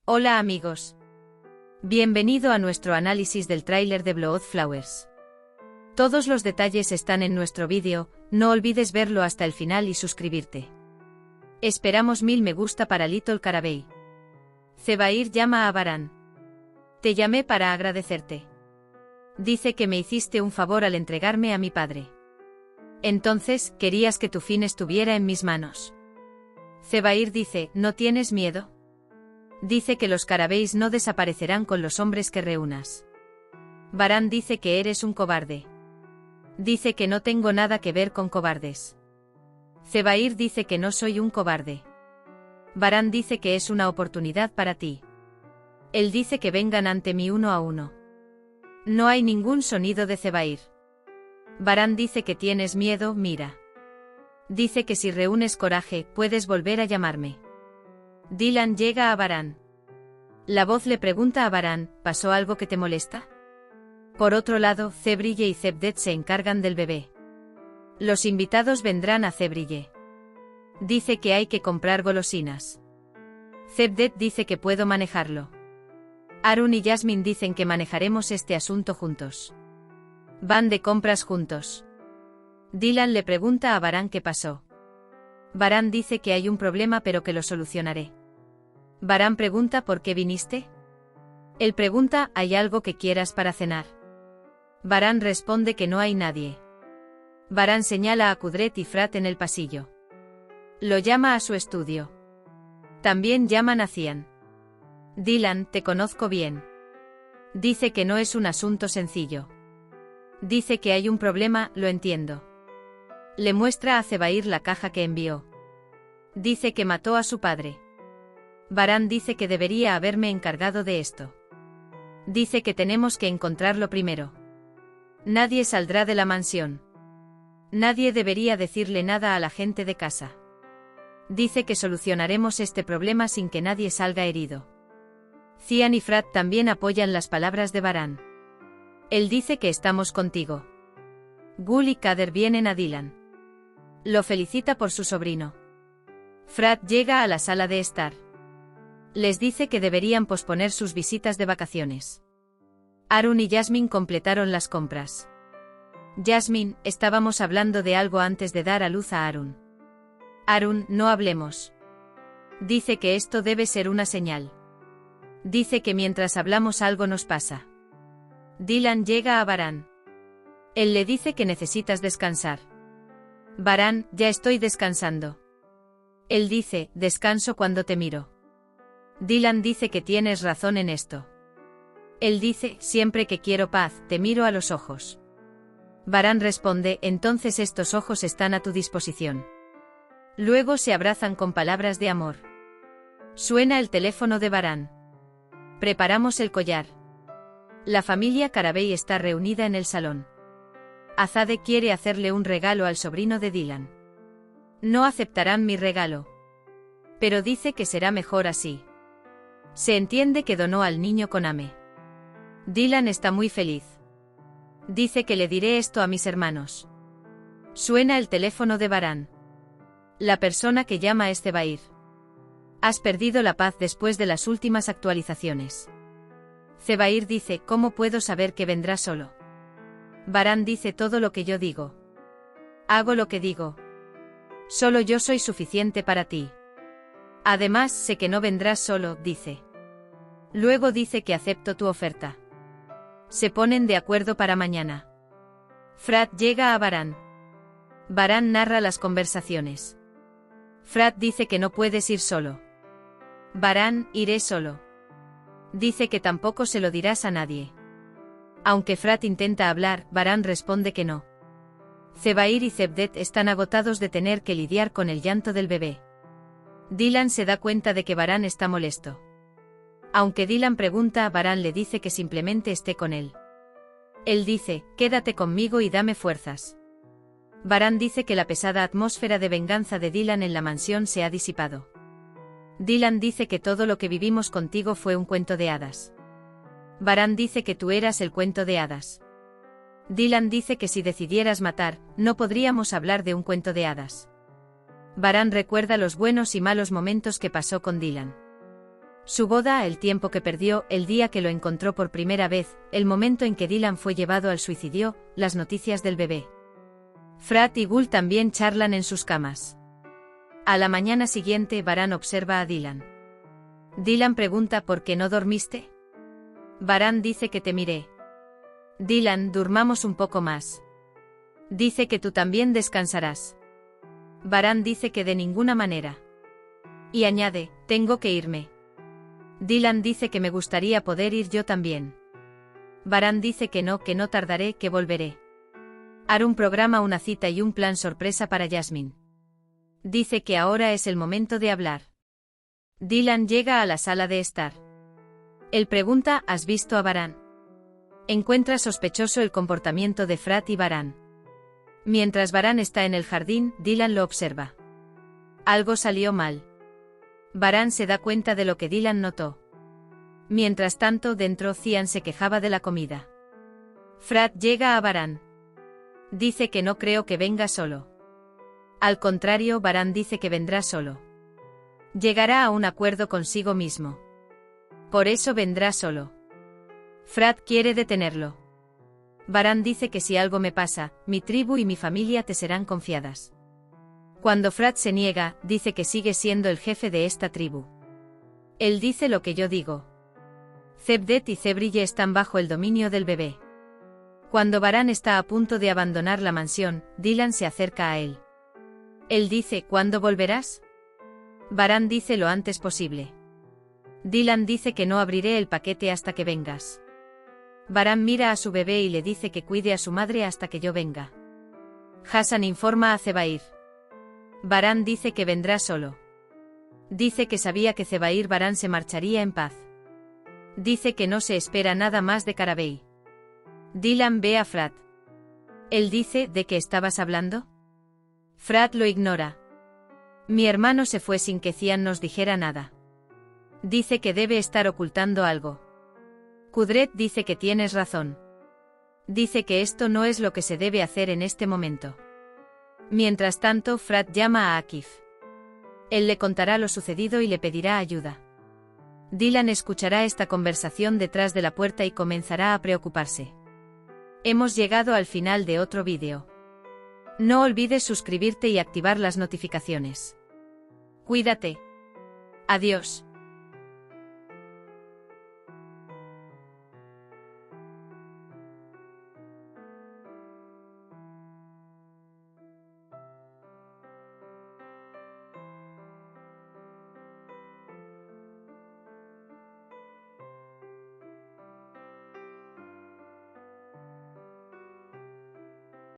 Hola amigos. Bienvenido a nuestro análisis del tráiler de Blood Flowers. Todos los detalles están en nuestro vídeo, no olvides verlo hasta el final y suscribirte. Esperamos 1000 me gusta para Little Carabey. Zebair llama a Baran. Te llamé para agradecerte. Dice que me hiciste un favor al entregarme a mi padre. Entonces, querías que tu fin estuviera en mis manos. Zebair dice, ¿no tienes miedo? Dice que los Carabeys no desaparecerán con los hombres que reúnas. Baran dice que eres un cobarde. Dice que no tengo nada que ver con cobardes. Zebair dice que no soy un cobarde. Baran dice que es una oportunidad para ti. Él dice que vengan ante mí uno a uno. No hay ningún sonido de Zebair. Baran dice que tienes miedo, mira. Dice que si reúnes coraje, puedes volver a llamarme. Dylan llega a Baran. La voz le pregunta a Baran, ¿pasó algo que te molesta? Por otro lado, Zebrille y Zebdet se encargan del bebé. Los invitados vendrán a Zebrille. Dice que hay que comprar golosinas. Zebdet dice que puedo manejarlo. Arun y Jasmine dicen que manejaremos este asunto juntos. Van de compras juntos. Dylan le pregunta a Baran qué pasó. Baran dice que hay un problema pero que lo solucionaré. Baran pregunta ¿por qué viniste? Él pregunta ¿hay algo que quieras para cenar? Baran responde que no hay nadie. Baran señala a Kudret y Frat en el pasillo. Lo llama a su estudio. También llaman a Cian. Dylan, te conozco bien. Dice que no es un asunto sencillo. Dice que hay un problema, lo entiendo. Le muestra a Zebair la caja que envió. Dice que mató a su padre. Baran dice que debería haberme encargado de esto. Dice que tenemos que encontrarlo primero. Nadie saldrá de la mansión. Nadie debería decirle nada a la gente de casa. Dice que solucionaremos este problema sin que nadie salga herido. Cian y Frat también apoyan las palabras de Baran. Él dice que estamos contigo. Gul y Kader vienen a Dylan. Lo felicita por su sobrino. Frat llega a la sala de estar. Les dice que deberían posponer sus visitas de vacaciones. Arun y Jasmine completaron las compras. Jasmine, estábamos hablando de algo antes de dar a luz a Arun. Arun, no hablemos. Dice que esto debe ser una señal. Dice que mientras hablamos algo nos pasa. Dylan llega a Baran. Él le dice que necesitas descansar. Baran, ya estoy descansando. Él dice, descanso cuando te miro. Dylan dice que tienes razón en esto. Él dice, siempre que quiero paz, te miro a los ojos. Baran responde, entonces estos ojos están a tu disposición. Luego se abrazan con palabras de amor. Suena el teléfono de Baran. Preparamos el collar. La familia Carabey está reunida en el salón. Azade quiere hacerle un regalo al sobrino de Dylan. No aceptarán mi regalo. Pero dice que será mejor así. Se entiende que donó al niño con Ame. Dylan está muy feliz. Dice que le diré esto a mis hermanos. Suena el teléfono de Baran. La persona que llama es Zebair. Has perdido la paz después de las últimas actualizaciones. Zebair dice, ¿cómo puedo saber que vendrá solo? Baran dice todo lo que yo digo. Hago lo que digo. Solo yo soy suficiente para ti. Además, sé que no vendrás solo, dice. Luego dice que acepto tu oferta. Se ponen de acuerdo para mañana. Frat llega a Baran. Baran narra las conversaciones. Frat dice que no puedes ir solo. Baran, iré solo. Dice que tampoco se lo dirás a nadie. Aunque Frat intenta hablar, Baran responde que no. Zebair y Zebdet están agotados de tener que lidiar con el llanto del bebé. Dylan se da cuenta de que Baran está molesto. Aunque Dylan pregunta, Baran le dice que simplemente esté con él. Él dice, quédate conmigo y dame fuerzas. Baran dice que la pesada atmósfera de venganza de Dylan en la mansión se ha disipado. Dylan dice que todo lo que vivimos contigo fue un cuento de hadas. Baran dice que tú eras el cuento de hadas. Dylan dice que si decidieras matar, no podríamos hablar de un cuento de hadas. Baran recuerda los buenos y malos momentos que pasó con Dylan. Su boda, el tiempo que perdió, el día que lo encontró por primera vez, el momento en que Dylan fue llevado al suicidio, las noticias del bebé. Frat y Gull también charlan en sus camas. A la mañana siguiente, Varan observa a Dylan. Dylan pregunta ¿por qué no dormiste? Varan dice que te miré. Dylan, durmamos un poco más. Dice que tú también descansarás. Varan dice que de ninguna manera. Y añade, tengo que irme. Dylan dice que me gustaría poder ir yo también. Varan dice que no tardaré, que volveré. Arun programa una cita y un plan sorpresa para Jasmine. Dice que ahora es el momento de hablar. Dylan llega a la sala de estar. Él pregunta, ¿has visto a Varan? Encuentra sospechoso el comportamiento de Frat y Varan. Mientras Varan está en el jardín, Dylan lo observa. Algo salió mal. Varan se da cuenta de lo que Dylan notó. Mientras tanto, dentro Cian se quejaba de la comida. Frat llega a Varan. Dice que no creo que venga solo. Al contrario, Varan dice que vendrá solo. Llegará a un acuerdo consigo mismo. Por eso vendrá solo. Frat quiere detenerlo. Varan dice que si algo me pasa, mi tribu y mi familia te serán confiadas. Cuando Frat se niega, dice que sigue siendo el jefe de esta tribu. Él dice lo que yo digo. Zebdet y Zebrille están bajo el dominio del bebé. Cuando Varan está a punto de abandonar la mansión, Dylan se acerca a él. Él dice, ¿cuándo volverás? Varan dice lo antes posible. Dylan dice que no abriré el paquete hasta que vengas. Varan mira a su bebé y le dice que cuide a su madre hasta que yo venga. Hassan informa a Zebair. Varan dice que vendrá solo. Dice que sabía que Zebair Varan se marcharía en paz. Dice que no se espera nada más de Karabey. Dylan ve a Frat. Él dice, ¿de qué estabas hablando? Frat lo ignora. Mi hermano se fue sin que Cian nos dijera nada. Dice que debe estar ocultando algo. Kudret dice que tienes razón. Dice que esto no es lo que se debe hacer en este momento. Mientras tanto, Frat llama a Akif. Él le contará lo sucedido y le pedirá ayuda. Dylan escuchará esta conversación detrás de la puerta y comenzará a preocuparse. Hemos llegado al final de otro vídeo. No olvides suscribirte y activar las notificaciones. Cuídate. Adiós.